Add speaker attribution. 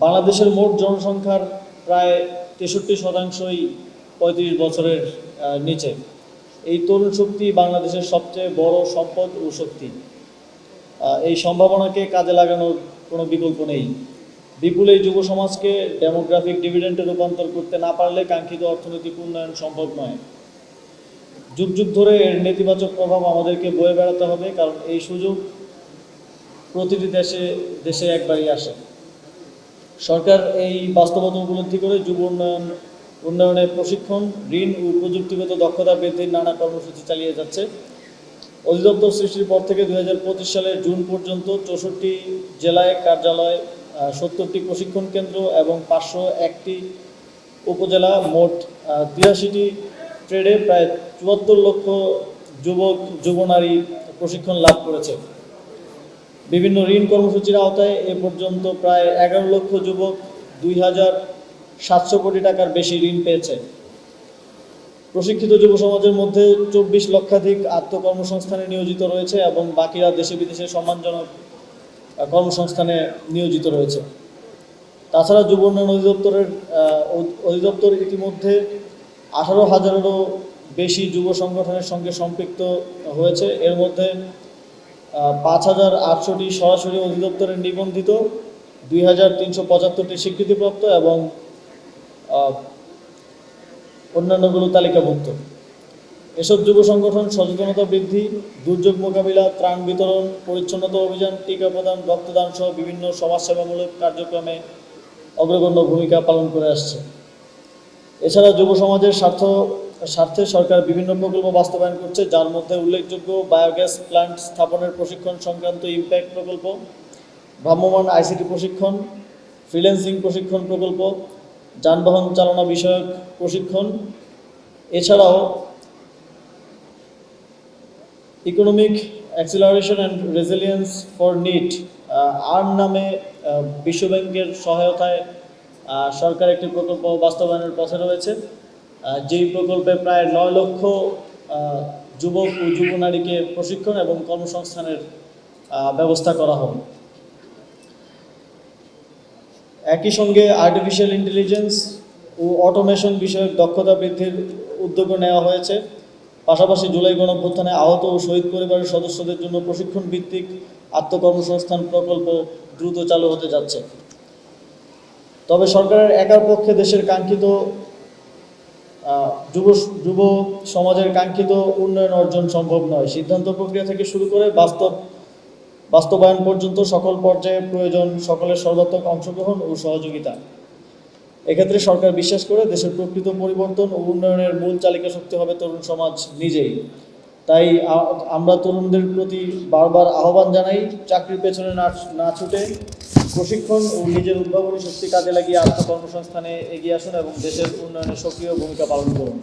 Speaker 1: বাংলাদেশের মোট জনসংখ্যার প্রায় 63%ই 35 বছরের নিচে। এই তরুণ শক্তি বাংলাদেশের সবচেয়ে বড় সম্পদ ও শক্তি। এই সম্ভাবনাকে কাজে লাগানোর কোনো বিকল্প নেই। বিপুল এই যুব সমাজকে ডেমোগ্রাফিক ডিভিডেন্ডে রূপান্তর করতে না পারলে কাঙ্ক্ষিত অর্থনৈতিক উন্নয়ন সম্ভব নয়। যুগ যুগ ধরে এর নেতিবাচক প্রভাব আমাদেরকে বয়ে বেড়াতে হবে, কারণ এই সুযোগ প্রতিটি দেশে একবারই আসে। সরকার এই বাস্তবতা উপলব্ধি করে যুব উন্নয়নের প্রশিক্ষণ, ঋণ ও প্রযুক্তিগত দক্ষতা বৃদ্ধির নানা কর্মসূচি চালিয়ে যাচ্ছে। অধিদপ্তর সৃষ্টির পর থেকে 2025 সালের জুন পর্যন্ত 64টি জেলায় কার্যালয়, 70টি প্রশিক্ষণ কেন্দ্র এবং 501টি উপজেলা, মোট 83টি ট্রেডে প্রায় 74 লক্ষ যুব নারী প্রশিক্ষণ লাভ করেছে। বিভিন্ন ঋণ কর্মসূচির আওতায় এ পর্যন্ত প্রায় 11 লক্ষ যুবক 2,700 কোটি টাকার বেশি ঋণ পেয়েছে। প্রশিক্ষিত যুব সমাজের মধ্যে 24 লক্ষাধিক আত্মকর্মসংস্থানে নিয়োজিত রয়েছে এবং বাকিরা দেশে বিদেশে সম্মানজনক কর্মসংস্থানে নিয়োজিত রয়েছে। তাছাড়া যুব উন্নয়ন অধিদপ্তর ইতিমধ্যে 18,000-এরও বেশি যুব সংগঠনের সঙ্গে সম্পৃক্ত হয়েছে। এর মধ্যে 5,800টি সরাসরি অধিদপ্তরের নিবন্ধিত, 2,375টি স্বীকৃতিপ্রাপ্ত এবং অন্যান্যগুলো তালিকাভুক্ত। এসব যুব সংগঠন সচেতনতা বৃদ্ধি, দুর্যোগ মোকাবিলা, ত্রাণ বিতরণ, পরিচ্ছন্নতা অভিযান, টিকা প্রদান, রক্তদান সহ বিভিন্ন সমাজসেবামূলক কার্যক্রমে অগ্রগণ্য ভূমিকা পালন করে আসছে। এছাড়া যুব সমাজের স্বার্থে সরকার বিভিন্ন প্রকল্প বাস্তবায়ন করছে, যার মধ্যে উল্লেখযোগ্য বায়োগ্যাস প্ল্যান্ট স্থাপনের প্রশিক্ষণ সংক্রান্ত ইম্প্যাক্ট প্রকল্প, ভ্রাম্যমাণ আইসিটি প্রশিক্ষণ, ফ্রিল্যান্সিং প্রশিক্ষণ প্রকল্প, যানবাহন চালনা বিষয়ক প্রশিক্ষণ। এছাড়াও economic acceleration and resilience for need earn নামে বিশ্বব্যাংকের সহায়তায় সরকার একটি প্রকল্প বাস্তবায়নের পথে রয়েছে, যেই প্রকল্পে প্রায় 9 লক্ষ যুবক ও যুব নারীকে প্রশিক্ষণ এবং কর্মসংস্থানের ব্যবস্থা করা হবে। একই সঙ্গে আর্টিফিশিয়াল ইন্টেলিজেন্স ও অটোমেশন বিষয়ক দক্ষতা বৃদ্ধির উদ্যোগও নেওয়া হয়েছে। পাশাপাশি জুলাই গণঅভ্যুত্থানে আহত ও শহীদ পরিবারের সদস্যদের জন্য প্রশিক্ষণ ভিত্তিক আত্মকর্মসংস্থান প্রকল্প দ্রুত চালু হতে যাচ্ছে। তবে সরকারের একার পক্ষে দেশের কাঙ্ক্ষিত যুব সমাজের কাঙ্ক্ষিত উন্নয়ন অর্জন সম্ভব নয়। সিদ্ধান্ত প্রক্রিয়া থেকে শুরু করে বাস্তবায়ন পর্যন্ত সকল পর্যায়ে প্রয়োজন সকলের সর্বাত্মক অংশগ্রহণ ও সহযোগিতা। এক্ষেত্রে সরকার বিশ্বাস করে দেশের প্রকৃত পরিবর্তন ও উন্নয়নের মূল চালিকা শক্তি হবে তরুণ সমাজ নিজেই। তাই আমরা তরুণদের প্রতি বারবার আহ্বান জানাই, চাকরির পেছনে না ছুটে প্রশিক্ষণ ও নিজের উদ্ভাবনী শক্তি কাজে লাগিয়ে আত্মকর্মসংস্থানে এগিয়ে আসুন এবং দেশের উন্নয়নে সক্রিয় ভূমিকা পালন করুন।